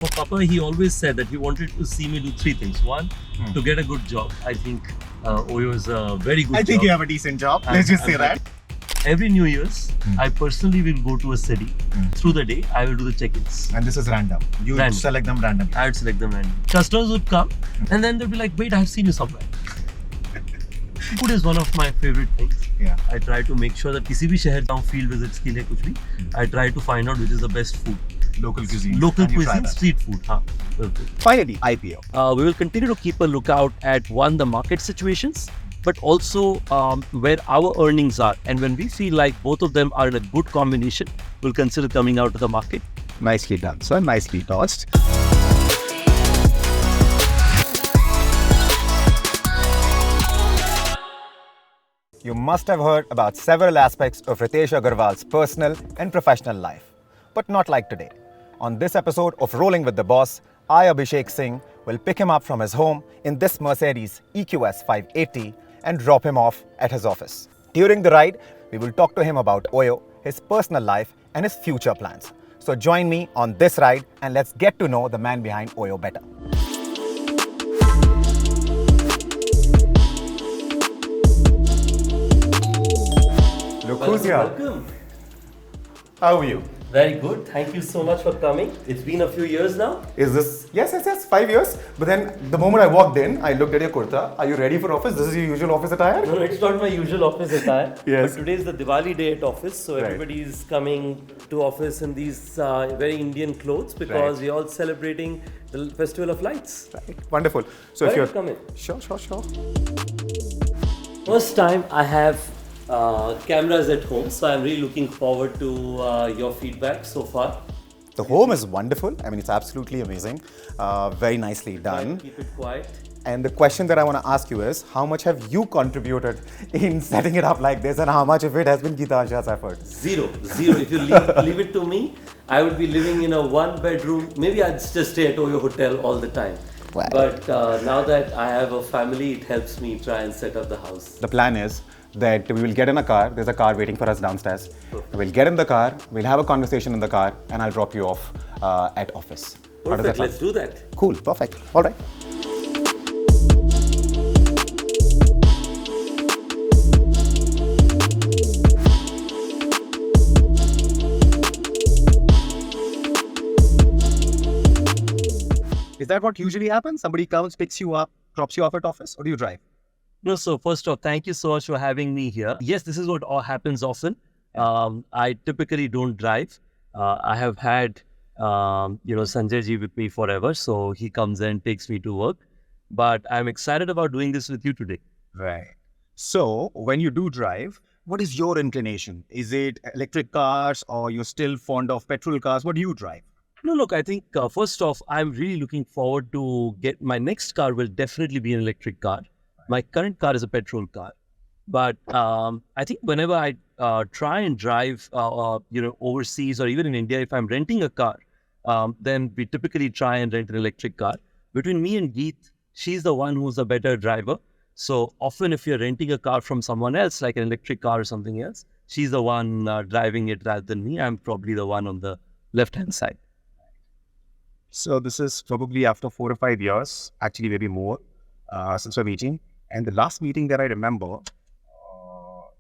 For Papa, he always said that he wanted to see me do three things. One, to get a good job. I think OYO is a very good job. I think you have a decent job. Let's just say that. Every New Year's, I personally will go to a city. Through the day, I will do the check-ins. And this is random. You Random. select them randomly. I would select them randomly. Customers would come and then they'll be like, wait, I've seen you somewhere. Food is one of my favorite things. Yeah. I try to make sure that किसी भी शहर जाऊँ field visits के लिए कुछ भी, I try to find out which is the best food. Local cuisine. Local And you try cuisine, that. street food. हाँ, बिल्कुल. Finally, IPO. We will continue to keep a lookout at one, the market situations, but also where our earnings are. And when we feel like both of them are in a good combination, we'll consider coming out to the market. Nicely done, sir. Nicely tossed. You must have heard about several aspects of Ritesh Agarwal's personal and professional life, but not like today. On this episode of Rolling with the Boss, I, Abhishek Singh, will pick him up from his home in this Mercedes EQS 580 and drop him off at his office. During the ride, we will talk to him about OYO, his personal life, and his future plans. So join me on this ride and let's get to know the man behind OYO better. Look who's here. Welcome. How are you? Very good. Thank you so much for coming. It's been a few years now. Is this? Yes, 5 years. But then the moment I walked in, I looked at your kurta. Are you ready for office? This is your usual office attire? No, it's not my usual office attire. Yes. But today is the Diwali day at office, so Right. everybody is coming to office in these very Indian clothes because Right. we're all celebrating the festival of lights. Right. Wonderful. So Why if don't you're you come in? Sure. First time I have cameras at home, so I'm really looking forward to your feedback so far. The home is wonderful. I mean, it's absolutely amazing. Very nicely done. Keep it quiet. And the question that I want to ask you is, how much have you contributed in setting it up like this, and how much of it has been Geeta Ansha's effort? Zero. If you leave it to me, I would be living in a one-bedroom. Maybe I'd just stay at OYO Hotel all the time. Wow. But now that I have a family, it helps me try and set up the house. The plan is that we will get in a car. There's a car waiting for us downstairs. We'll get in the car. We'll have a conversation in the car, and I'll drop you off at office. How does that Perfect. sound? Let's do that. Cool. Perfect. All right. Is that what usually happens? Somebody comes, picks you up, drops you off at office, or do you drive? No, so first off, thank you so much for having me here. Yes, this is what all happens often. I typically don't drive. I have had, Sanjay ji with me forever, so he comes and takes me to work. But I'm excited about doing this with you today. Right. So, when you do drive, what is your inclination? Is it electric cars, or you're still fond of petrol cars? What do you drive? No, look, I think first off, I'm really looking forward to get my next car will definitely be an electric car. My current car is a petrol car. But I think whenever I try and drive, overseas or even in India, if I'm renting a car, then we typically try and rent an electric car. Between me and Geet, she's the one who's a better driver. So often if you're renting a car from someone else, like an electric car or something else, she's the one driving it rather than me. I'm probably the one on the left-hand side. So, this is probably after 4 or 5 years, actually maybe more, since we're meeting. And the last meeting that I remember,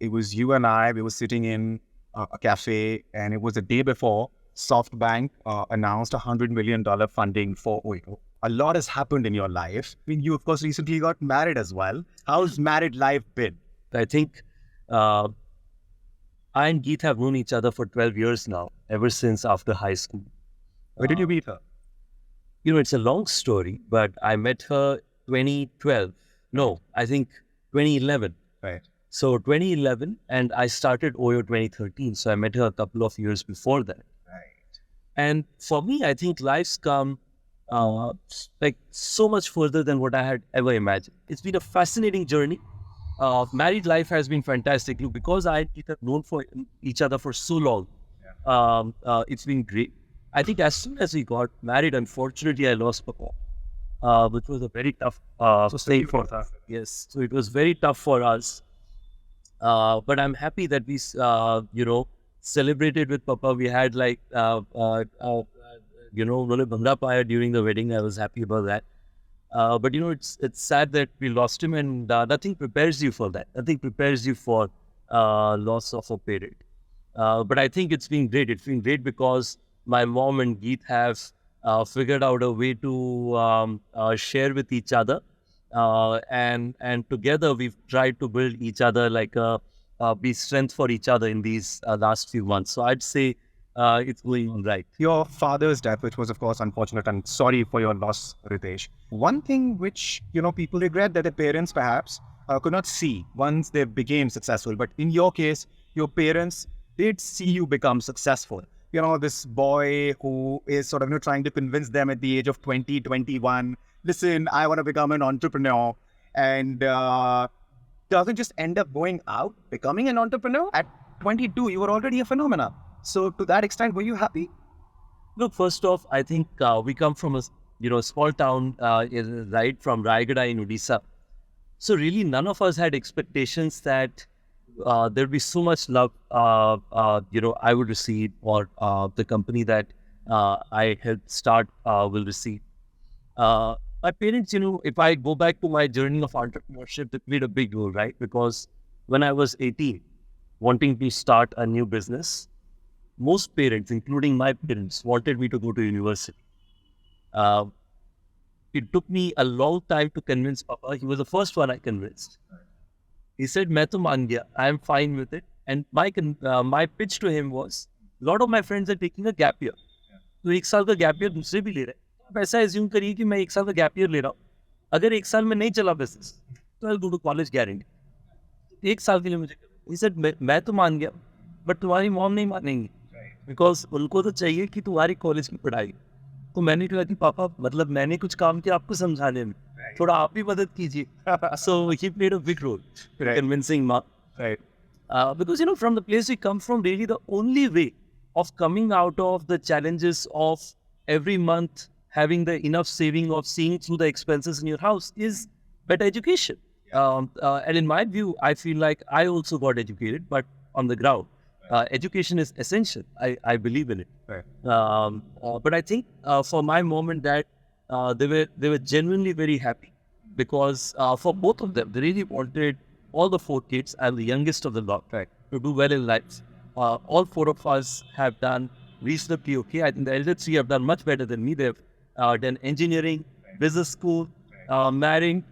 it was you and I, we were sitting in a cafe, and it was the day before SoftBank announced $100 million funding for OYO. A lot has happened in your life. I mean, you, of course, recently got married as well. How's married life been? I think I and Geet have known each other for 12 years now, ever since after high school. Where did you meet her? It's a long story, but I met her 2012. No, I think 2011. Right. So 2011, and I started OYO 2013. So I met her a couple of years before that. Right. And for me, I think life's come like so much further than what I had ever imagined. It's been a fascinating journey. Married life has been fantastic. Because I have known for each other for so long. It's been great. I think as soon as we got married, unfortunately, I lost Papa, which was a very tough thing for us. Yes, so it was very tough for us. But I'm happy that we, celebrated with Papa. We had like उन्होंने भंगड़ा पाया during the wedding. I was happy about that. But it's sad that we lost him, and nothing prepares you for that. Nothing prepares you for loss of a parent. But I think it's been great. It's been great because my mom and Geet have figured out a way to share with each other, and together we've tried to build each other like be strength for each other in these last few months. So I'd say it's going on right. Your father's death, which was of course unfortunate, and sorry for your loss, Ritesh. One thing which people regret that their parents perhaps could not see once they became successful, but in your case, your parents did see you become successful. This boy who is sort of trying to convince them at the age of 20, 21, listen, I want to become an entrepreneur, and doesn't just end up going out, becoming an entrepreneur. At 22, you were already a phenomenon. So to that extent, were you happy? Look, first off, I think we come from a small town, right from Raigada in Odisha. So really, none of us had expectations that there'd be so much love, I would receive, or the company that I helped start will receive. My parents, if I go back to my journey of entrepreneurship, they played a big role, right? Because when I was 18, wanting to start a new business, most parents, including my parents, wanted me to go to university. It took me a long time to convince Papa. He was the first one I convinced. He said, "मैं तो मान गया. I am fine with it." And my pitch to him was, a lot of my friends are taking a gap year. तो एक साल का gap year दूसरे भी ले रहे हैं. आप ऐसा assume करिए कि मैं एक साल का gap year ले रहा हूँ. अगर एक साल में नहीं चला business, तो I'll go to college guarantee. एक साल के लिए मुझे. He said, मैं तो मान गया, but तुम्हारी mom नहीं मानेंगी. बिकॉज उनको तो चाहिए कि तुम्हारी कॉलेज की पढ़ाई. तो मैंने कहा कि पापा, मतलब मैंने कुछ काम किया आपको समझाने में, थोड़ा आप भी मदद कीजिए. So he played a big role convincing mom. Because from the place we come from, really the only way of coming out of the challenges of every month having the enough saving of seeing through the expenses in your house is better education. And in my view, I feel like I also got educated, but on the ground. Education is essential. I believe in it. Right. But I think for my mom and dad, they were genuinely very happy because for both of them, they really wanted all the four kids. I'm the youngest of the lot, Right. to do well in life. All four of us have done reasonably okay. I think the elder three have done much better than me. They've done engineering, business school, marrying,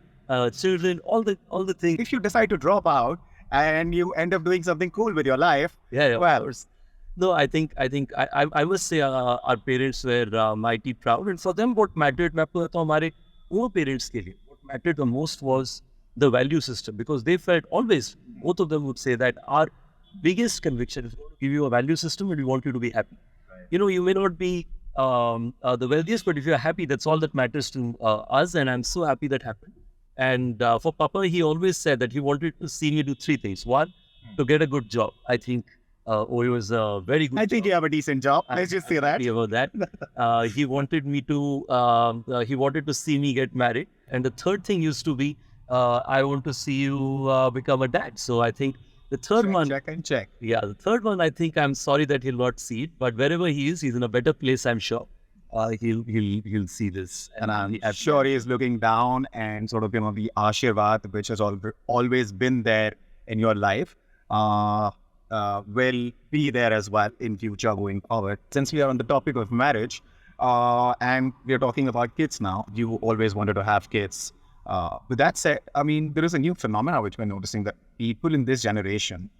children, all the things. If you decide to drop out and you end up doing something cool with your life, Yeah, well, of course. No, I think I must say our parents were mighty proud, and for them what mattered, मैं आपको बताऊं, हमारे वो parents के लिए what mattered the most was the value system, because they felt always, both of them would say that our biggest conviction is going to give you a value system and we want you to be happy. Right. You may not be the wealthiest, but if you're happy, that's all that matters to us, and I'm so happy that happened. And for Papa, he always said that he wanted to see me do three things. One, to get a good job. I think OYO is a very good I think job. you have a decent job. Let's just say that. Happy about that. He wanted me to, he wanted to see me get married. And the third thing used to be, I want to see you become a dad. So I think the third one, Check and check. yeah, the third one, I think I'm sorry that he'll not see it, but wherever he is, he's in a better place, I'm sure. He'll see this. And I'm sure he is looking down and sort of, the Ashirvad, which has always been there in your life, will be there as well in future going forward. Since we are on the topic of marriage, and we're talking about kids now, you always wanted to have kids. With that said, I mean, there is a new phenomena which we're noticing, that people in this generation,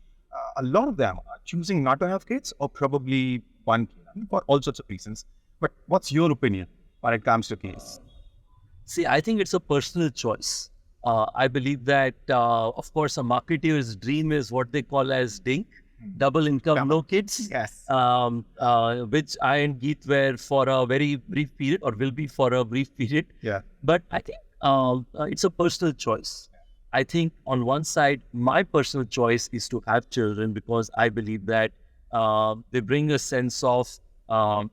a lot of them are choosing not to have kids, or probably one kid, for all sorts of reasons. But what's your opinion when it comes to kids? See, I think it's a personal choice. I believe that, of course, a marketeer's dream is what they call as DINK, double income, no kids. Yes. Which I and Geet were for a very brief period, or will be for a brief period. Yeah. But I think it's a personal choice. I think on one side, my personal choice is to have children, because I believe that they bring a sense of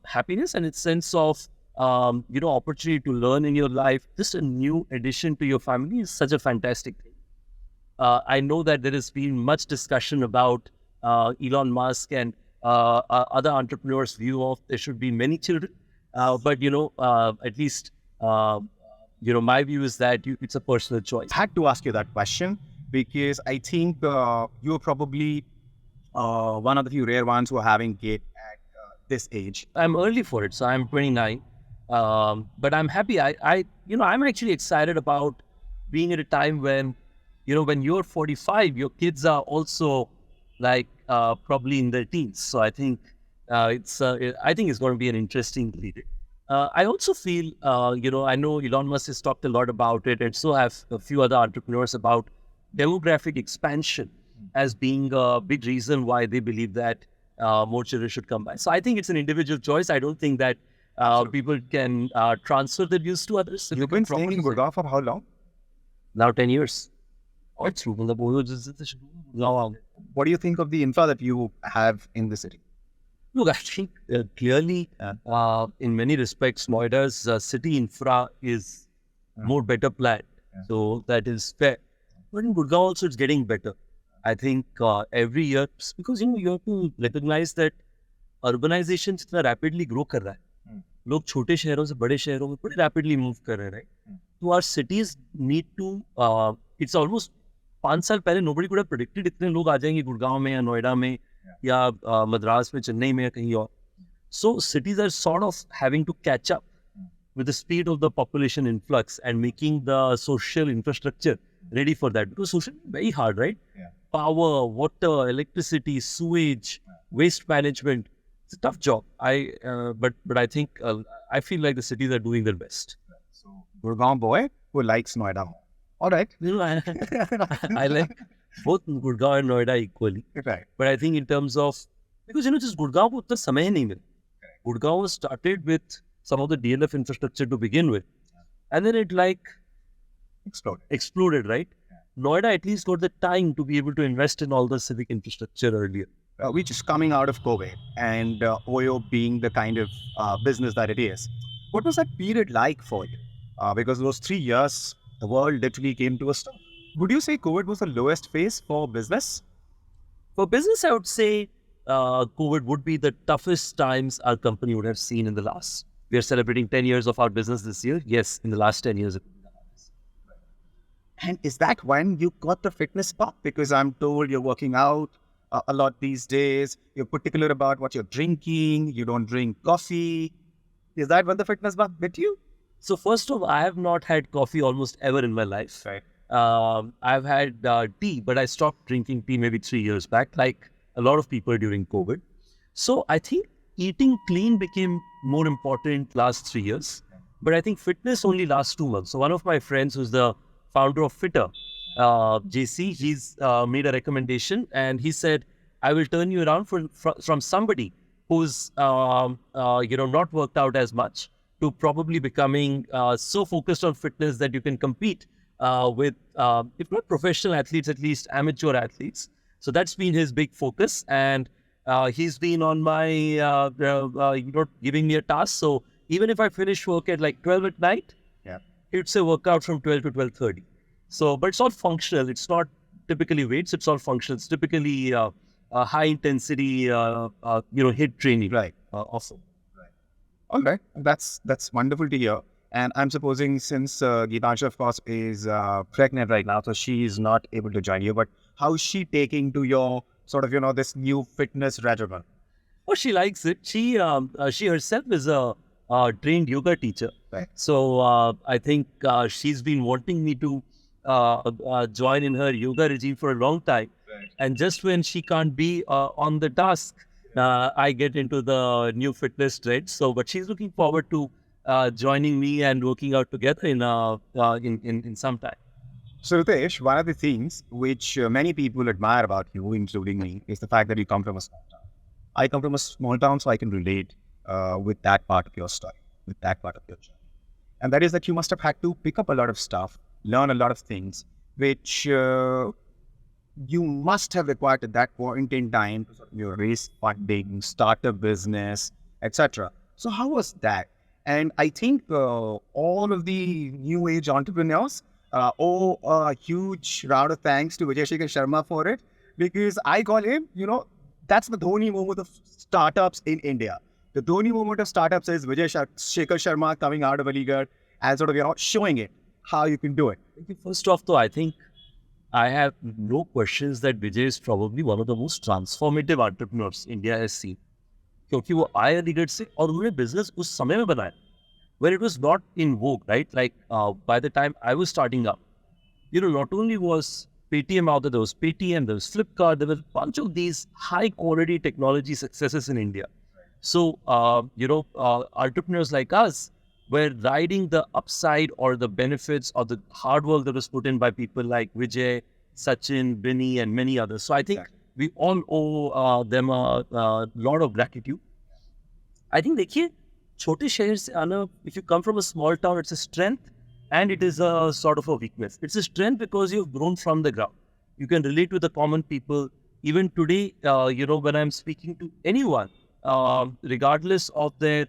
happiness and a sense of opportunity to learn in your life. Just a new addition to your family is such a fantastic thing. I know that there has been much discussion about Elon Musk and other entrepreneurs' view of there should be many children. But at least my view is that it's a personal choice. I had to ask you that question because I think you're probably one of the few rare ones who are having kid at this age. I'm early for it, so I'm 29. But I'm happy. I'm actually excited about being at a time when, when you're 45, your kids are also like probably in their teens. So I think I think it's going to be an interesting period. I also feel, I know Elon Musk has talked a lot about it, and so have a few other entrepreneurs about demographic expansion as being a big reason why they believe that more children should come by. So I think it's an individual choice. I don't think that people can transfer their views to others. You've been staying in Gurgaon for how long? Now 10 years. What What do you think of the infra that you have in the city? Look, I think clearly, in many respects, Noida's city infra is more better planned. So that is fair. But in Gurgaon also, it's getting better. I think every year, because you have to recognize that urbanization इतना rapidly grow कर रहा है. लोग छोटे शहरों से बड़े शहरों में बड़े rapidly move कर रहे हैं, right? So our cities need to. It's almost 5 साल पहले nobody could have predicted इतने लोग आ जाएंगे गुड़गांव में या नोएडा में या मद्रास में, चेन्नई में या कहीं और. So cities are sort of having to catch up with the speed of the population influx and making the social infrastructure ready for that. Because social is very hard, right? Power, water, electricity, sewage, waste management. It's a tough job. But I think I feel like the cities are doing their best. So Gurgaon boy who likes Noida more. All right. I like both Gurgaon and Noida equally. Right. But I think in terms of, because just Gurgaon को उतना समय नहीं मिला. Gurgaon was started with some of the DLF infrastructure to begin with. And then it exploded, right? Noida at least got the time to be able to invest in all the civic infrastructure earlier. Which is coming out of COVID and OYO being the kind of business that it is. What was that period like for you? Because those 3 years, the world literally came to a stop. Would you say COVID was the lowest phase for business? For business, I would say COVID would be the toughest times our company would have seen in the last. We are celebrating 10 years of our business this year. Yes, in the last 10 years. And is that when you got the fitness spark? Because I'm told you're working out a lot these days. You're particular about what you're drinking. You don't drink coffee. Is that when the fitness spark hit you? So first of all, I have not had coffee almost ever in my life. Right. I've had tea, but I stopped drinking tea maybe 3 years back, like a lot of people during COVID. So I think eating clean became more important last 3 years. But I think fitness only lasts 2 months. So one of my friends who's the founder of Fitter, JC, he's made a recommendation and he said, I will turn you around from somebody who's not worked out as much to probably becoming so focused on fitness that you can compete with, if not professional athletes, at least amateur athletes. So that's been his big focus. And he's been on my, giving me a task. So even if I finish work at like 12 at night, it's a workout from 12 to 12:30. So, but it's all functional. It's not typically weights. It's all functional. It's typically high intensity, HIIT training. Right. Awesome. Right. All right. That's wonderful to hear. And I'm supposing since Geetansha, of course, is pregnant right now, so she is not able to join you. But how is she taking to your sort of, this new fitness regimen? Oh, she likes it. She herself is a trained yoga teacher. Right. So I think she's been wanting me to join in her yoga regime for a long time. Right. And just when she can't be on the task, I get into the new fitness trend. So, but she's looking forward to joining me and working out together in some time. So Ritesh, one of the things which many people admire about you, including me, is the fact that you come from a small town. I come from a small town, so I can relate with that part of your story, with that part of your journey. And that is that you must have had to pick up a lot of stuff, learn a lot of things, which you must have required at that point in time to raise funding, start a business, etc. So how was that? And I think all of the new age entrepreneurs owe a huge round of thanks to Ritesh Sharma for it, because I call him, that's the Dhoni moment of startups in India. The Dhoni moment of startups is Shekhar Sharma coming out of Aligarh and sort of, showing it, how you can do it. First off, though, I think I have no questions that Vijay is probably one of the most transformative entrepreneurs India has seen. क्योंकि वो आए अलीगढ़ से और उन्होंने business उस समय में बनाया when it was not in vogue, right? Like by the time I was starting up, not only was Paytm out there, there was Paytm, there was Flipkart, there were a bunch of these high quality technology successes in India. So, entrepreneurs like us were riding the upside or the benefits of the hard work that was put in by people like Vijay, Sachin, Vinny, and many others. So I think we all owe them a lot of gratitude. I think, देखिए, छोटे शहर से आना, if you come from a small town, it's a strength and it is a sort of a weakness. It's a strength because you've grown from the ground. You can relate with the common people. Even today, when I'm speaking to anyone, regardless of their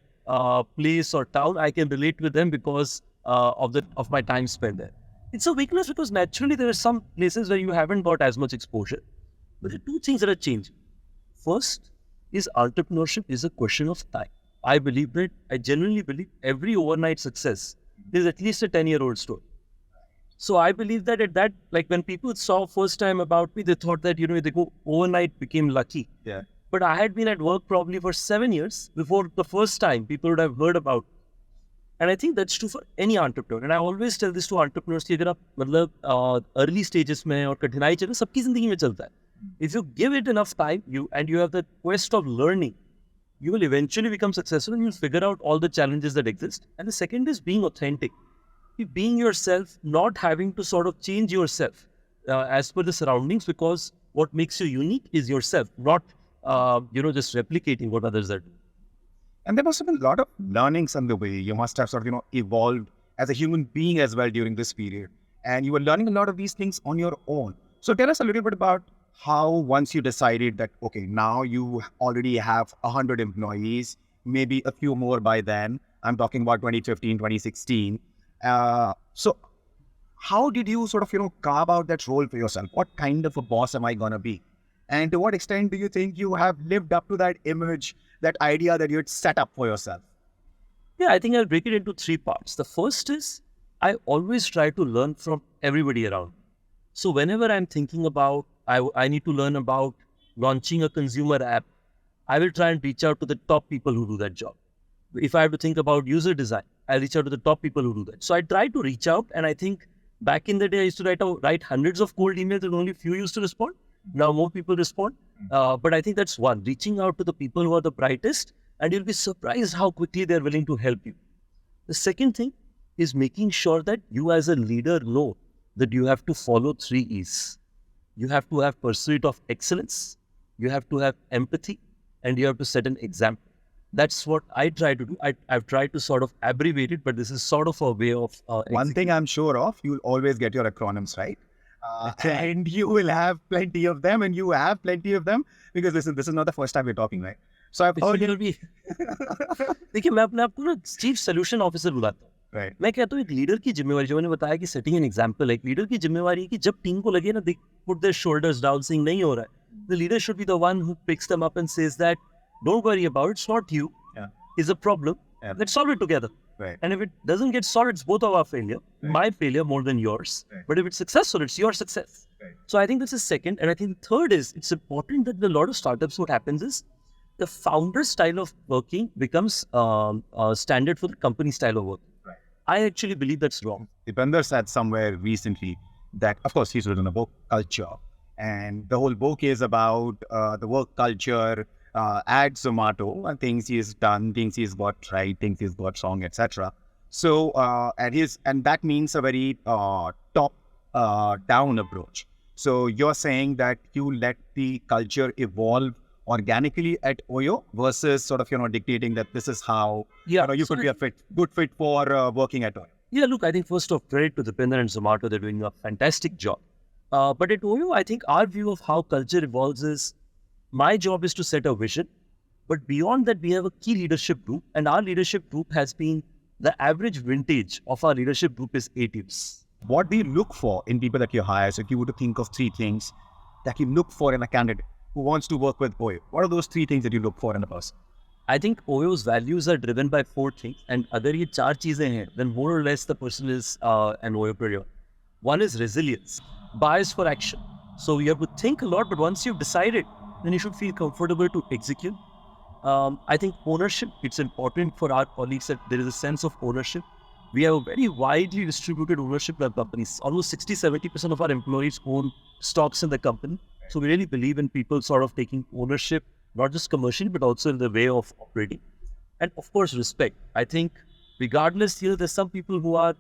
place or town, I can relate with them because of my time spent there. It's a weakness because naturally there are some places where you haven't got as much exposure. But there are two things that are changing. First is entrepreneurship is a question of time. I genuinely believe every overnight success is at least a 10-year-old story. So I believe that at that, like when people saw first time about me, they thought that, they go overnight became lucky. Yeah. But I had been at work probably for 7 years before the first time people would have heard about me. And I think that's true for any entrepreneur. And I always tell this to entrepreneurs कि अगर आप early stages में और कठिनाई चल रही सबकी जिंदगी में चलता है. If you give it enough time, you have the quest of learning, you will eventually become successful and you'll figure out all the challenges that exist. And the second is being authentic. Being yourself, not having to sort of change yourself as per the surroundings, because what makes you unique is yourself, not just replicating what others are doing. And there must have been a lot of learnings on the way. You must have sort of, evolved as a human being as well during this period. And you were learning a lot of these things on your own. So tell us a little bit about how once you decided that, okay, now you already have 100 employees, maybe a few more by then. I'm talking about 2015, 2016. So how did you sort of, carve out that role for yourself? What kind of a boss am I going to be? And to what extent do you think you have lived up to that image, that idea that you had set up for yourself? Yeah, I think I'll break it into 3 parts. The first is I always try to learn from everybody around. So whenever I'm thinking about, I need to learn about launching a consumer app, I will try and reach out to the top people who do that job. If I have to think about user design, I reach out to the top people who do that. So I try to reach out, and I think back in the day, I used to write hundreds of cold emails and only few used to respond. Now more people respond. But I think that's one, reaching out to the people who are the brightest, and you'll be surprised how quickly they're willing to help you. The second thing is making sure that you as a leader know that you have to follow 3 E's. You have to have pursuit of excellence, you have to have empathy, and you have to set an example. That's what I try to do. I've tried to sort of abbreviate it, but this is sort of a way of... One thing I'm sure of, you'll always get your acronyms right. And you will have plenty of them, and you have plenty of them, because this is not the first time we're talking, right? So I've heard you... देखिए, मैं अपने आप को ना chief solution officer बुलाता हूँ. Right. मैं कहता हूँ एक लीडर की जिम्मेवारी, जो मैंने बताया कि सेटिंग एन एग्जांपल, एक लीडर की जिम्मेवारी है कि जब टीम को लगे ना, they put their shoulders down, saying नहीं हो रहा है, the leader should be the one who picks them up and says that don't worry about it, it's not you, it's a problem, let's solve it together. Right. And if it doesn't get solved, it's both of our failure, my failure more than yours. But if it's successful, it's your success. So I think this is second. And I think third is, it's important that in a lot of startups, what happens is the founder style of working becomes standard for the company style of work. Right. I actually believe that's wrong. Dipender said somewhere recently that, of course, he's written a book, Culture. And the whole book is about the work culture at Zomato, and things he's done, things he's got right, things he's got wrong, etc. So, and that means a very top down approach. So you're saying that you let the culture evolve organically at OYO versus sort of, dictating that this is how you could be a good fit for working at OYO. Yeah, look, I think first off, credit to Dipender and Zomato, they're doing a fantastic job. But at OYO, I think our view of how culture evolves is, my job is to set a vision, but beyond that, we have a key leadership group, and our leadership group has been, the average vintage of our leadership group is 8 years. What do you look for in people that you hire? So if you were to think of 3 things that you look for in a candidate who wants to work with OYO, what are those 3 things that you look for in a person? I think OYO's values are driven by 4 things, and अगर ये 4 चीजें हैं, then more or less the person is an OYO. One is resilience, bias for action. So you have to think a lot, but once you've decided, then you should feel comfortable to execute. I think ownership, it's important for our colleagues that there is a sense of ownership. We have a very widely distributed ownership in our companies. Almost 60-70% of our employees own stocks in the company. So we really believe in people sort of taking ownership, not just commercially, but also in the way of operating. And of course, respect. I think regardless, there's some people who are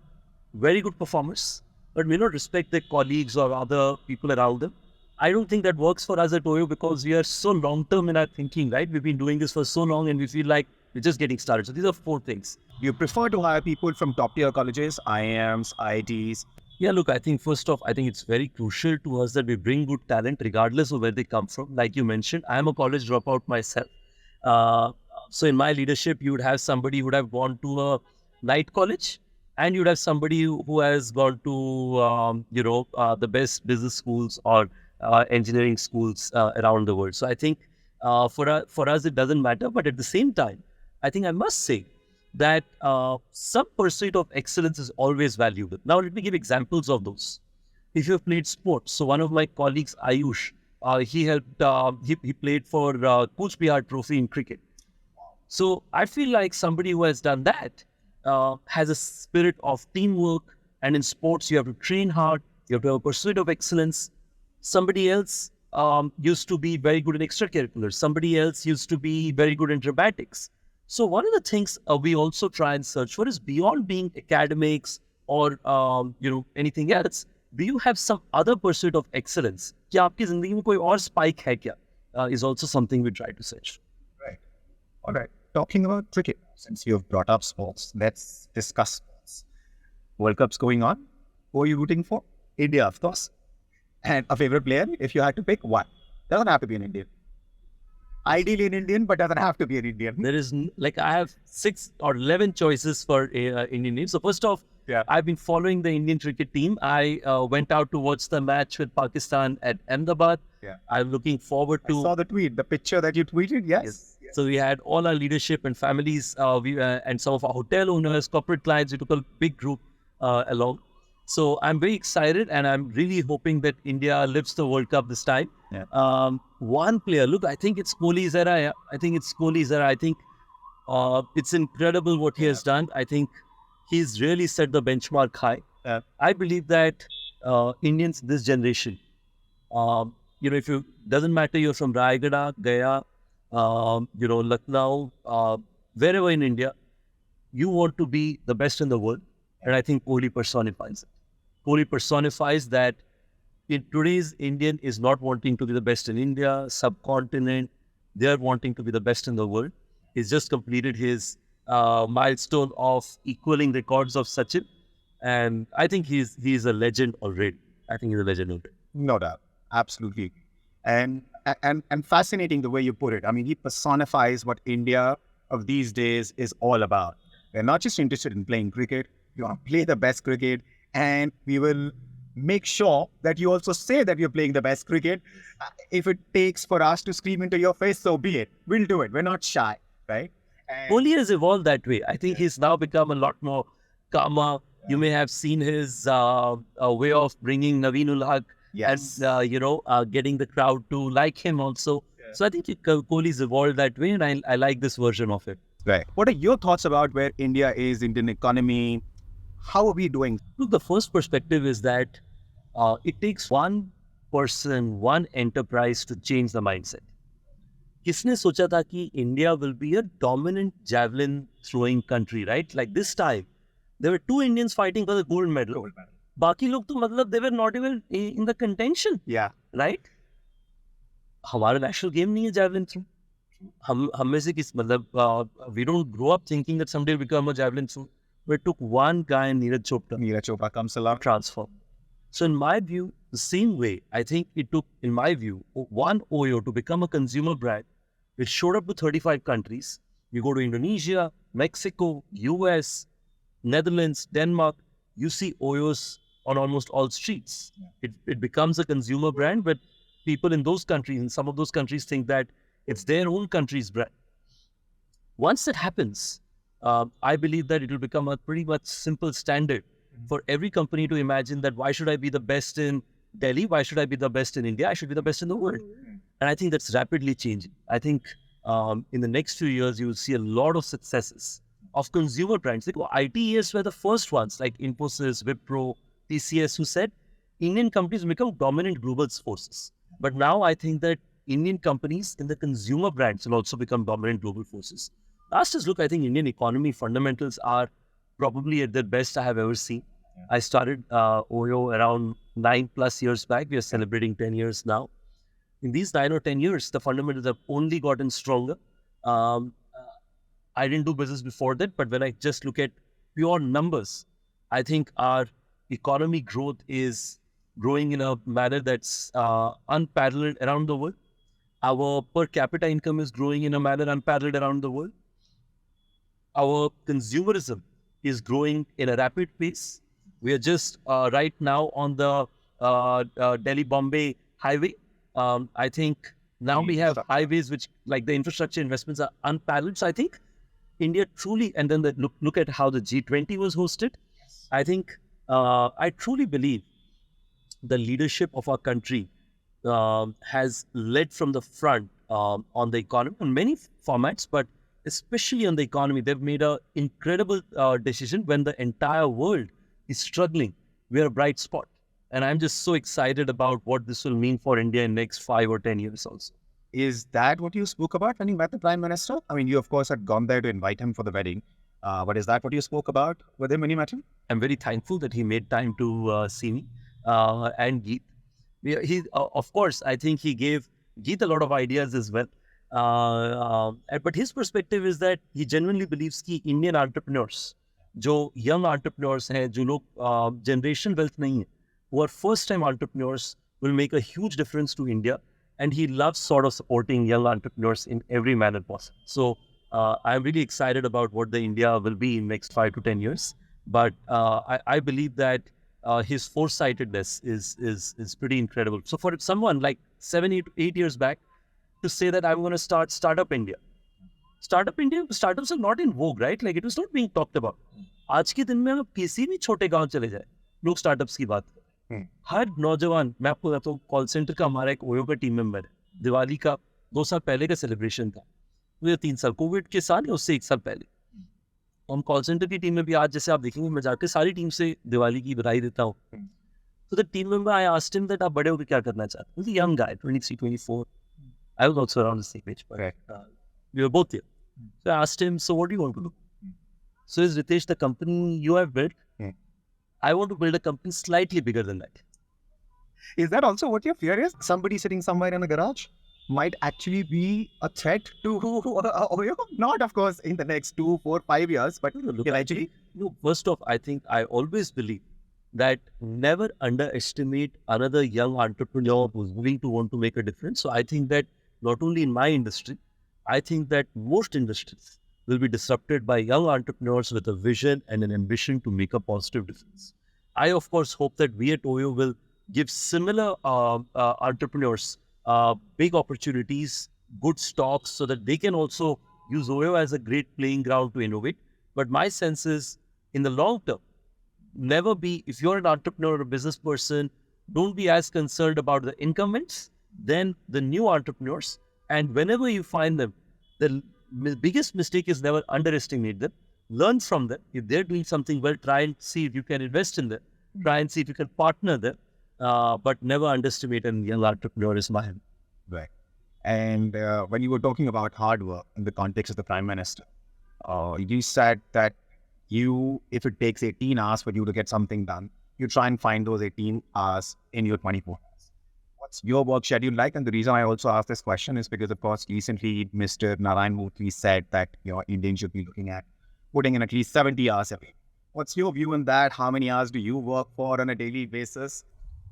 very good performers, but may not respect their colleagues or other people around them. I don't think that works for us at OYO because we are so long-term in our thinking, right? We've been doing this for so long and we feel like we're just getting started. So these are 4 things. You prefer to hire people from top-tier colleges, IIMs, IITs? Yeah, look, I think first off, I think it's very crucial to us that we bring good talent regardless of where they come from. Like you mentioned, I am a college dropout myself. So in my leadership, you would have somebody who would have gone to a night college, and you'd have somebody who has gone to, the best business schools or engineering schools around the world. So I think for us, it doesn't matter. But at the same time, I think I must say that some pursuit of excellence is always valuable. Now, let me give examples of those. If you've played sports, so one of my colleagues, Ayush, he helped, he played for Coach Bihar Trophy in cricket. So I feel like somebody who has done that has a spirit of teamwork, and in sports, you have to train hard, you have to have a pursuit of excellence. Somebody else used to be very good in extracurriculars. Somebody else used to be very good in dramatics. So one of the things we also try and search for is beyond being academics or anything else. Do you have some other pursuit of excellence? क्या आपकी जिंदगी में कोई और spike है क्या? Is also something we try to search. Right. All right. Talking about cricket, since you've brought up sports, let's discuss sports. World Cup's going on. Who are you rooting for? India, of course. And a favorite player, if you had to pick one. Doesn't have to be an Indian. Ideally an Indian, but doesn't have to be an Indian. There is, I have 6 or 11 choices for Indian names. So first off, I've been following the Indian cricket team. I went out to watch the match with Pakistan at Ahmedabad. I'm looking forward to... I saw the tweet, the picture that you tweeted, yes. So we had all our leadership and families, and some of our hotel owners, corporate clients. We took a big group along. So I'm very excited, and I'm really hoping that India lifts the World Cup this time. One player, look, I think it's Kohli's era. I think it's incredible what he has done. I think he's really set the benchmark high. I believe that Indians, this generation, if you, doesn't matter you're from Raigada, Gaya, Lucknow, wherever in India, you want to be the best in the world. And I think Kohli personifies it. Kohli personifies that in today's Indian is not wanting to be the best in India, subcontinent. They are wanting to be the best in the world. He's just completed his milestone of equaling records of Sachin. And I think he's a legend already. No doubt. Absolutely. And fascinating the way you put it. I mean, he personifies what India of these days is all about. They're not just interested in playing cricket. You want to play the best cricket, and we will make sure that you also say that you're playing the best cricket. If it takes for us to scream into your face, so be it. We'll do it. We're not shy, right? Kohli has evolved that way. I think he's now become a lot more calmer. You may have seen his way of bringing Naveen ul Haq and, getting the crowd to like him also. So I think Kohli's evolved that way, and I like this version of it. Right. What are your thoughts about where India is, Indian economy? How are we doing? Look, the first perspective is that it takes one person, one enterprise to change the mindset. किसने सोचा था कि India will be a dominant javelin throwing country, right? Like this time, there were 2 Indians fighting for the gold medal. बाकी लोग तो मतलब they were not even in the contention. Right? हमारा national game नहीं है javelin throw. हम में से किस मतलब we don't grow up thinking that someday we'll become a javelin throw. But it took one guy, Neeraj Chopra comes along, transform. So in my view, the same way, I think it took, in my view, one OYO to become a consumer brand. It showed up to 35 countries. You go to Indonesia, Mexico, US, Netherlands, Denmark, you see OYOs on almost all streets. It becomes a consumer brand, but people in those countries, in some of those countries, think that it's their own country's brand. Once that happens, I believe that it will become a pretty much simple standard for every company to imagine that why should I be the best in Delhi? Why should I be the best in India? I should be the best in the world. And I think that's rapidly changing. I think in the next few years, you will see a lot of successes of consumer brands. Like ITES were the first ones, like Infosys, Wipro, TCS, who said Indian companies become dominant global forces. But now I think that Indian companies in the consumer brands will also become dominant global forces. Last is look, I think Indian economy fundamentals are probably at their best I have ever seen. I started OYO around 9+ years back. We are celebrating 10 years now. In these 9 or 10 years, the fundamentals have only gotten stronger. I didn't do business before that, but when I just look at pure numbers, I think our economy growth is growing in a manner that's unparalleled around the world. Our per capita income is growing in a manner unparalleled around the world. Our consumerism is growing in a rapid pace. We are just right now on the Delhi-Bombay highway. I think now we have highways which, like the infrastructure investments, are unparalleled. So I think India truly, and then look at how the G20 was hosted. I think I truly believe the leadership of our country has led from the front on the economy on many formats, but especially on the economy. They've made an incredible decision when the entire world is struggling. We're a bright spot. And I'm just so excited about what this will mean for India in the next 5 or 10 years also. Is that what you spoke about when you met the Prime Minister? I mean, you of course had gone there to invite him for the wedding. But is that what you spoke about with him when you met him? I'm very thankful that he made time to see me and Geet. He of course, I think he gave Geet a lot of ideas as well. But his perspective is that he genuinely believes that Indian entrepreneurs, जो young entrepreneurs हैं, जो लोग generation wealth नहीं है, who are first-time entrepreneurs, will make a huge difference to India. And he loves sort of supporting young entrepreneurs in every manner possible. So I'm really excited about what the India will be in next 5 to 10 years. But I believe that his foresightedness is pretty incredible. So for someone like 8 years back to say that I'm going to start Startup India, startups are not in vogue, right? Like it was not being talked about. आज के दिन में आप किसी भी छोटे गांव चले जाए, लोग स्टार्टअप्स की बात करें. हर नौजवान, मैं आपको बताता हूँ, कॉल सेंटर का हमारा एक ओयो का टीम मेंबर है. दिवाली का 2 साल पहले का सेलिब्रेशन था, मुझे 3 साल कोविड के साल या उससे 1 साल पहले. हम कॉल सेंटर की टीम में भी आज जैसे आप देखेंगे, मैं जाकर सारी टीम से दिवाली की बधाई देता हूँ. तो the team member, I asked him that आप बड़े होकर क्या करना चाहते हैं. Young guy, 23, 24. I was also around the same age, but we were both there. So I asked him, so what do you want to do? So is Ritesh, the company you have built, I want to build a company slightly bigger than that. Is that also what your fear is? Somebody sitting somewhere in a garage might actually be a threat to OYO? Not, of course, in the next 2, 4, 5 years, but eventually. First off, I think I always believe that never underestimate another young entrepreneur who's willing to want to make a difference. So I think that not only in my industry, I think that most industries will be disrupted by young entrepreneurs with a vision and an ambition to make a positive difference. I, of course, hope that we at OYO will give similar entrepreneurs big opportunities, good stocks, so that they can also use OYO as a great playing ground to innovate. But my sense is, in the long term, never be, if you're an entrepreneur or a business person, don't be as concerned about the incumbents than the new entrepreneurs. And whenever you find them, the biggest mistake is never underestimate them. Learn from them. If they're doing something well, try and see if you can invest in them. Try and see if you can partner them. But never underestimate a young entrepreneur is my. Right. And when you were talking about hard work in the context of the Prime Minister, you said that if it takes 18 hours for you to get something done, you try and find those 18 hours in your 24 hours. What's your work schedule like? And the reason I also asked this question is because, of course, recently Mr. Narayan Murthy said that Indians should be looking at putting in at least 70 hours a week. What's your view on that? How many hours do you work for on a daily basis?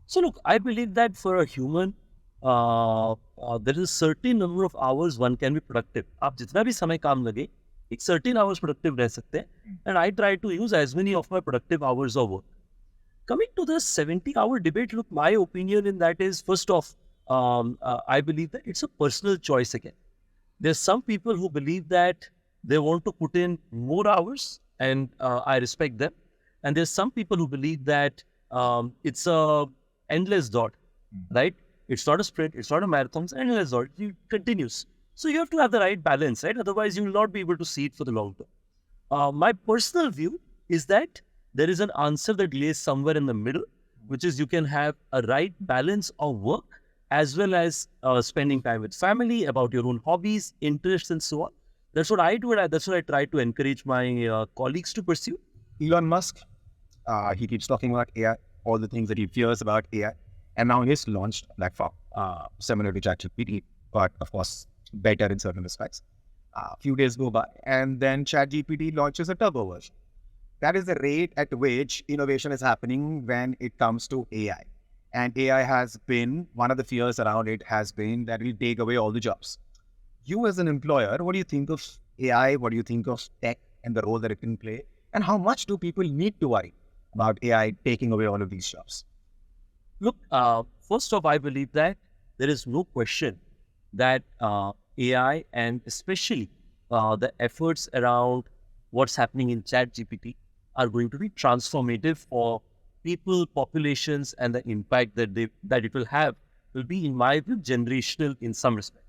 So look, I believe that for a human, there is a certain number of hours one can be productive. आप जितना भी समय काम लगे, एक certain hours productive रह सकते हैं. And I try to use as many of my productive hours of work. Coming to the 70-hour debate, look, my opinion in that is, first off, I believe that it's a personal choice again. There's some people who believe that They want to put in more hours, and I respect them. And there's some people who believe that it's a endless dot, right? It's not a sprint, it's not a marathon, it's an endless dot. It continues. So you have to have the right balance, right? Otherwise, you will not be able to see it for the long term. My personal view is that there is an answer that lays somewhere in the middle, which is you can have a right balance of work as well as spending time with family, about your own hobbies, interests, and so on. That's what I do, and that's what I try to encourage my colleagues to pursue. Elon Musk, he keeps talking about AI, all the things that he fears about AI, and now he's launched a platform similar to ChatGPT, but of course better in certain respects. A few days go by, and then ChatGPT launches a turbo version. That is the rate at which innovation is happening when it comes to AI. And AI has been, one of the fears around it has been that it will take away all the jobs. You as an employer, what do you think of AI? What do you think of tech and the role that it can play? And how much do people need to worry about AI taking away all of these jobs? Look, first off, I believe that there is no question that AI and especially the efforts around what's happening in ChatGPT are going to be transformative for people, populations, and the impact that it will have will be, in my view, generational in some respect.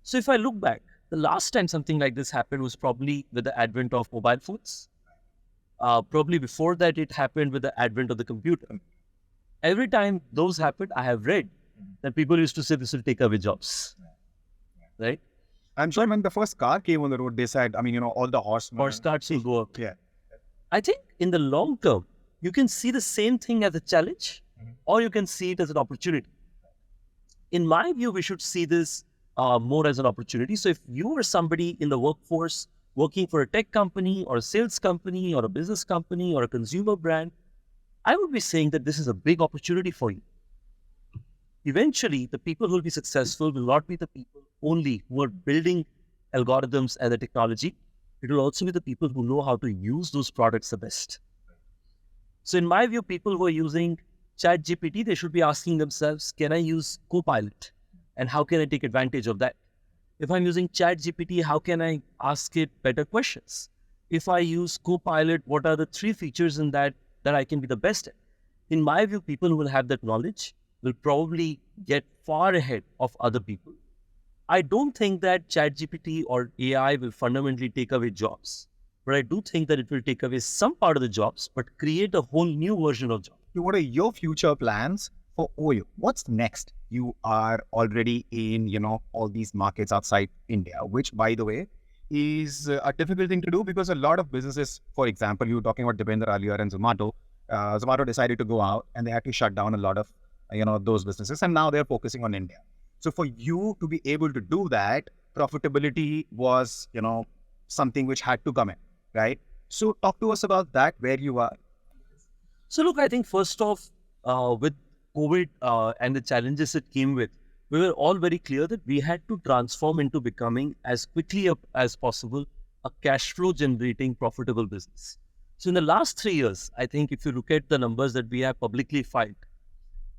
So if I look back, the last time something like this happened was probably with the advent of mobile phones. Probably before that, it happened with the advent of the computer. Every time those happened, I have read that people used to say this will take away jobs, right? I'm sure when the first car came on the road, they said, I mean, you know, all the horsemen. Horse carts will go up. Yeah. I think in the long term, you can see the same thing as a challenge, or you can see it as an opportunity. In my view, we should see this more as an opportunity. So if you are somebody in the workforce working for a tech company or a sales company or a business company or a consumer brand, I would be saying that this is a big opportunity for you. Eventually, the people who will be successful will not be the people only who are building algorithms and the technology. It will also be the people who know how to use those products the best. So in my view, people who are using ChatGPT, they should be asking themselves, can I use Copilot? And how can I take advantage of that? If I'm using ChatGPT, how can I ask it better questions? If I use Copilot, what are the 3 features in that I can be the best at? In my view, people who will have that knowledge will probably get far ahead of other people. I don't think that ChatGPT or AI will fundamentally take away jobs, but I do think that it will take away some part of the jobs, but create a whole new version of jobs. What are your future plans for OYO? What's next? You are already in, you know, all these markets outside India, which, by the way, is a difficult thing to do because a lot of businesses, for example, you were talking about Depender earlier and Zomato. Zomato decided to go out and they had to shut down a lot of, those businesses, and now they're focusing on India. So for you to be able to do that, profitability was, something which had to come in, right? So talk to us about that, where you are. So look, I think first off, with COVID and the challenges it came with, we were all very clear that we had to transform into becoming as quickly as possible a cash flow generating profitable business. So in the last 3 years, I think if you look at the numbers that we have publicly filed,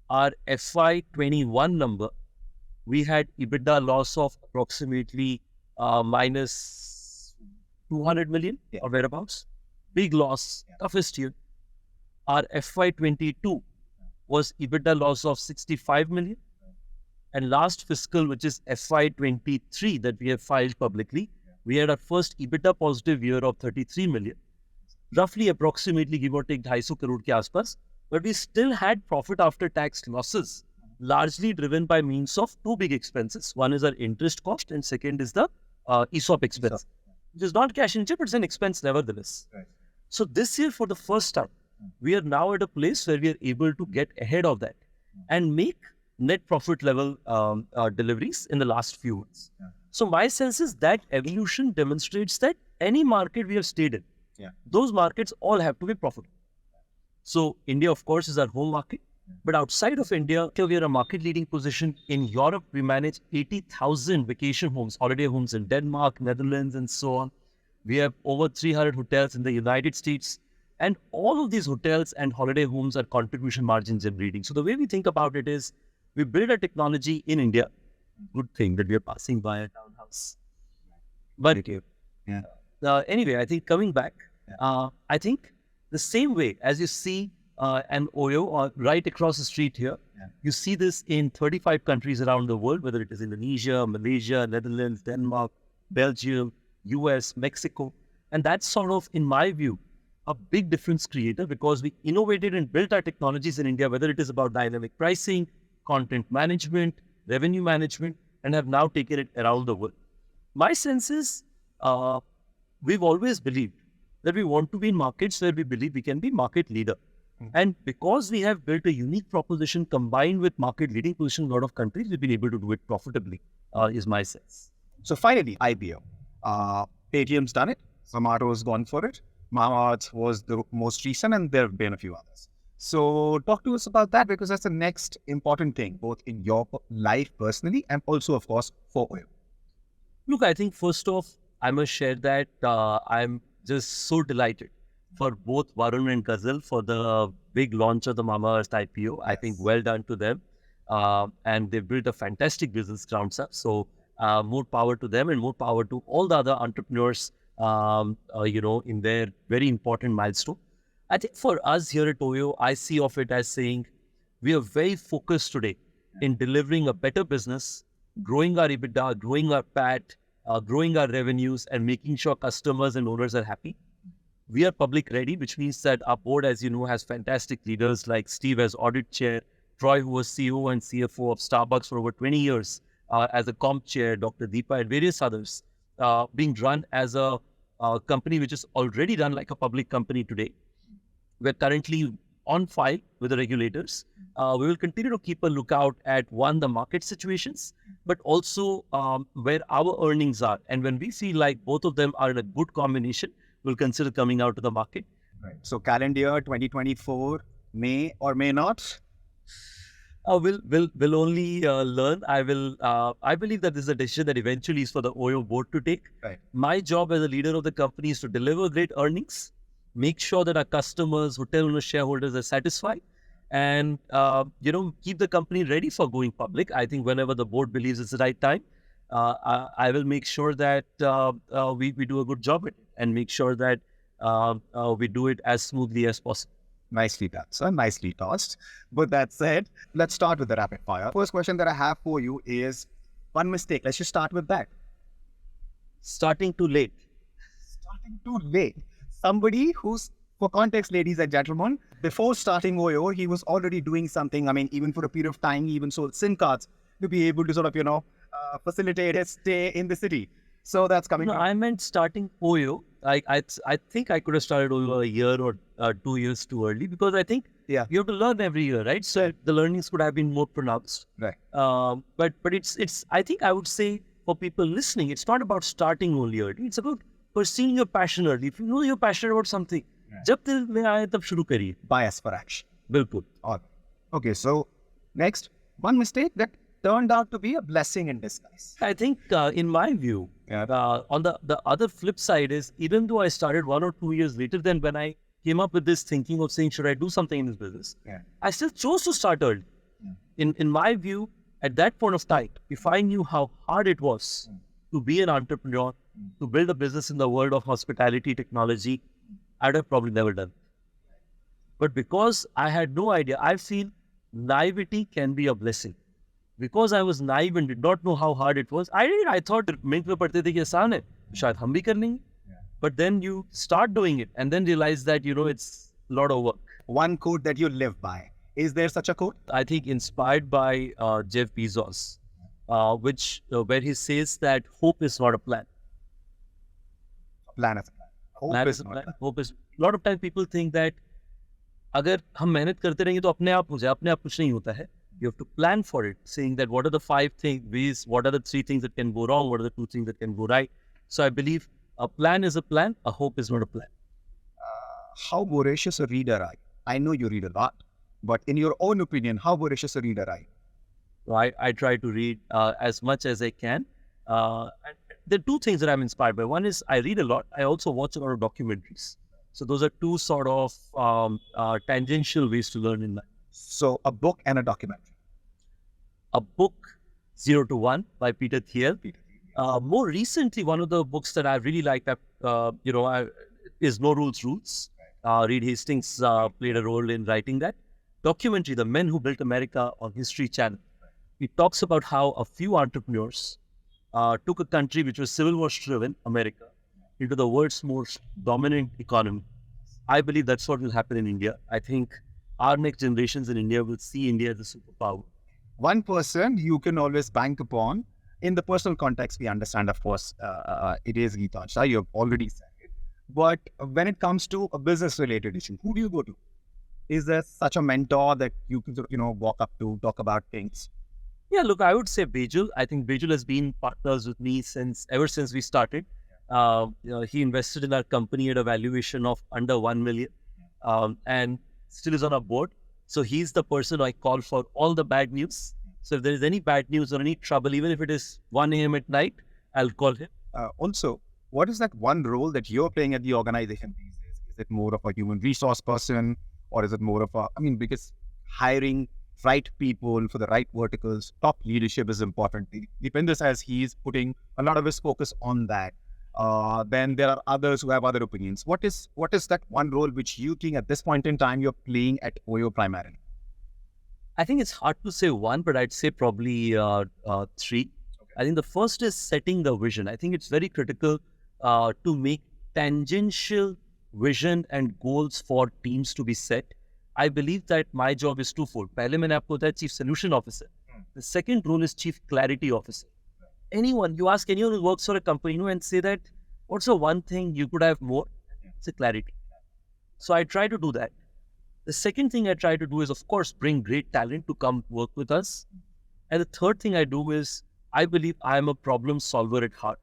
our FY21 number, we had EBITDA loss of approximately minus 200 million or whereabouts. Big loss, toughest year. Our FY22 was EBITDA loss of 65 million. And last fiscal, which is FY23 that we have filed publicly, we had our first EBITDA positive year of 33 million. Roughly approximately give or take 250 crore ke aspas. But we still had profit after tax losses, largely driven by means of 2 big expenses. One is our interest cost and second is the ESOP expense, which is not cash in nature, but it's an expense nevertheless. Right. So this year, for the first time, we are now at a place where we are able to get ahead of that and make net profit level deliveries in the last few months. So my sense is that evolution demonstrates that any market we have stayed in, those markets all have to be profitable. So India, of course, is our home market. But outside of India, we are a market leading position. In Europe, we manage 80,000 vacation homes, holiday homes in Denmark, Netherlands, and so on. We have over 300 hotels in the United States. And all of these hotels and holiday homes are contribution margin generating. So the way we think about it is, we build a technology in India. Good thing that we are passing by a townhouse. But Yeah. Anyway, I think coming back, I think the same way as you see an OYO right across the street here, you see this in 35 countries around the world, whether it is Indonesia, Malaysia, Netherlands, Denmark, Belgium, US, Mexico. And that's sort of, in my view, a big difference creator because we innovated and built our technologies in India, whether it is about dynamic pricing, content management, revenue management, and have now taken it around the world. My sense is we've always believed that we want to be in markets where we believe we can be market leader. And because we have built a unique proposition combined with market leading position in a lot of countries, we've been able to do it profitably, is my sense. So finally, IPO. Paytm's done it. Zomato's gone for it. Mamaearth was the most recent, and there have been a few others. So talk to us about that, because that's the next important thing, both in your life personally and also, of course, for OYO. Look, I think first off, I must share that I'm just so delighted for both Varun and Ghazal for the big launch of the Mamaearth IPO. I think well done to them. And they built a fantastic business grounds up. So more power to them and more power to all the other entrepreneurs, in their very important milestone. I think for us here at OYO, I see of it as saying we are very focused today in delivering a better business, growing our EBITDA, growing our PAT, growing our revenues, and making sure customers and owners are happy. We are public ready, which means that our board, as you know, has fantastic leaders like Steve as audit chair, Troy, who was CEO and CFO of Starbucks for over 20 years, as a comp chair, Dr. Deepa, and various others, being run as a company which is already run like a public company today. We're currently on file with the regulators. We will continue to keep a lookout at the market situations, but also where our earnings are. And when we feel like both of them are in a good combination, we'll consider coming out to the market. Right. So calendar year 2024 may or may not. We'll only learn. I believe that this is a decision that eventually is for the OYO board to take. Right. My job as a leader of the company is to deliver great earnings, make sure that our customers, hotel owners, shareholders are satisfied, and keep the company ready for going public. I think whenever the board believes it's the right time, I will make sure that we do a good job at it and make sure that we do it as smoothly as possible. Nicely done, sir. Nicely tossed. But that said, let's start with the rapid fire. First question that I have for you is one mistake. Let's just start with that. Starting too late. Starting too late. Somebody who's, for context, ladies and gentlemen, before starting OYO, he was already doing something. I mean, even for a period of time, he even sold SIM cards to be able to sort of, facilitate his stay in the city. So that's coming. No, I meant starting OYO. I think I could have started OYO a year or 2 years too early, because I think you have to learn every year, right? So the learnings could have been more pronounced. Right. But it's I think I would say for people listening, it's not about starting only early. It's about pursuing your passion early. If you know you're passionate about something, जब दिल में आए तब शुरू करिए. Bias for action. बिल्कुल. All right. Okay, so next, one mistake that turned out to be a blessing in disguise. I think, in my view, on the other flip side is, even though I started 1 or 2 years later than when I came up with this thinking of saying, should I do something in this business? I still chose to start early. In my view, at that point of time, if I knew how hard it was to be an entrepreneur, to build a business in the world of hospitality technology, I'd have probably never done it. But because I had no idea, I feel naivety can be a blessing. Because I was naive and did not know how hard it was, I thought mint mein padhte the ki aasan hai, shayad hum bhi kar lenge. But then you start doing it and then realize that, it's a lot of work. One quote that you live by. Is there such a quote? I think inspired by Jeff Bezos, where he says that hope is not a plan. A plan is a plan. Hope is not a plan. Hope is. A lot of times people think that अगर हम मेहनत करते रहेंगे तो अपने आप हो जाए, अपने आप कुछ नहीं होता है. You have to plan for it, saying that what are the 5 things, what are the 3 things that can go wrong, what are the 2 things that can go right. So I believe a plan is a plan, a hope is not a plan. How voracious a reader are you? I know you read a lot, but in your own opinion, how voracious a reader are you? I try to read as much as I can. And there are 2 things that I'm inspired by. One is I read a lot. I also watch a lot of documentaries. So those are 2 sort of tangential ways to learn in life. So a book and a documentary. A book, 0 to 1 by Peter Thiel. More recently, one of the books that I really like that is No Rules Rules. Reed Hastings played a role in writing that documentary, The Men Who Built America, on History Channel. It talks about how a few entrepreneurs took a country which was Civil War driven, America, into the world's most dominant economy. I believe that's what will happen in India. I think our next generations in India will see India as a superpower. One person you can always bank upon. In the personal context, we understand, of course, it is Geeta Shah. You have already said it. But when it comes to a business-related issue, who do you go to? Is there such a mentor that you can, walk up to, talk about things? Yeah, look, I would say Bejul. I think Bejul has been partners with me ever since we started. He invested in our company at a valuation of under 1 million, and still is on our board. So he's the person I call for all the bad news. So if there is any bad news or any trouble, even if it is 1 a.m. at night, I'll call him. Also, what is that one role that you're playing at the organization these days? Is it more of a human resource person, or is it more of because hiring right people for the right verticals, top leadership is important. Deepinder says he's putting a lot of his focus on that. Then there are others who have other opinions. What is that one role which you think at this point in time you're playing at OYO primarily? I think it's hard to say one, but I'd say probably three. Okay. I think the first is setting the vision. I think it's very critical to make tangential vision and goals for teams to be set. I believe that my job is twofold. Pehle maine aapko bataya Chief Solution Officer. The second role is Chief Clarity Officer. You ask anyone who works for a company, and say that, what's the one thing you could have more? It's a clarity. So I try to do that. The second thing I try to do is, of course, bring great talent to come work with us. And the third thing I do is, I believe I am a problem solver at heart.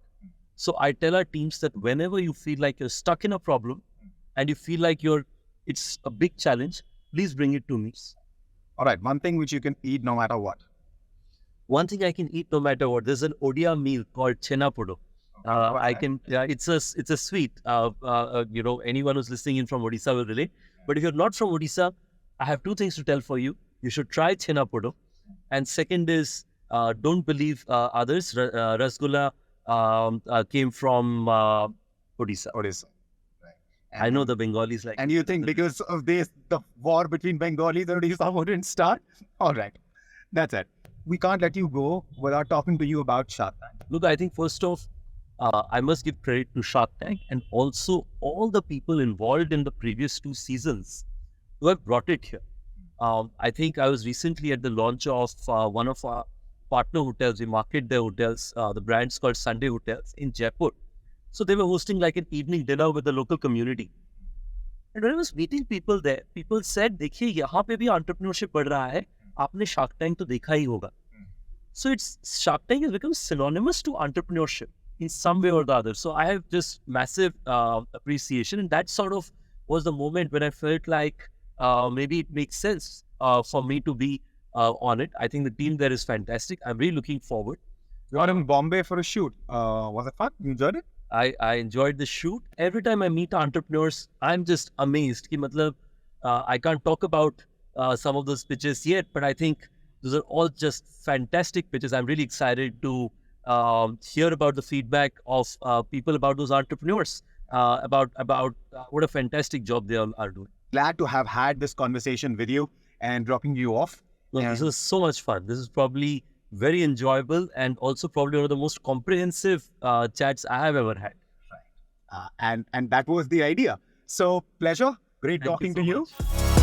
So I tell our teams that whenever you feel like you're stuck in a problem and you feel like it's a big challenge, please bring it to me. All right. One thing which you can eat no matter what. One thing I can eat no matter what. There's an Odia meal called Chena Podo. It's a sweet. Anyone who's listening in from Odisha will relate. But if you're not from Odisha, I have two things to tell for you. You should try Chena Podo. And second is, don't believe others. Rasgulla came from Odisha. Right. I know the Bengalis like. And you think because of this, the war between Bengalis and Odisha wouldn't start? All right. That's it. We can't let you go without talking to you about Shark Tank. Look, I think first off, I must give credit to Shark Tank and also all the people involved in the previous 2 seasons who have brought it here. I think I was recently at the launch of one of our partner hotels. We market their hotels. The brand's called Sunday Hotels in Jaipur. So they were hosting like an evening dinner with the local community. And when I was meeting people there, people said, देखिए यहाँ पे भी entrepreneurship बढ़ रहा है. आपने Shark Tank तो देखा ही होगा. So Shark Tank has become synonymous to entrepreneurship in some way or the other. So I have just massive appreciation, and that sort of was the moment when I felt like maybe it makes sense for me to be on it. I think the team there is fantastic. I'm really looking forward. You are in Bombay for a shoot. Was it fun? You enjoyed it? I enjoyed the shoot. Every time I meet entrepreneurs, I'm just amazed. I can't talk about some of those pitches yet, but I think those are all just fantastic pitches. I'm really excited to hear about the feedback of people about those entrepreneurs, about what a fantastic job they all are doing. Glad to have had this conversation with you and dropping you off. Look, this was so much fun. This is probably very enjoyable and also probably one of the most comprehensive chats I have ever had. Right. And that was the idea. So pleasure. Great Thank talking you so to you. much.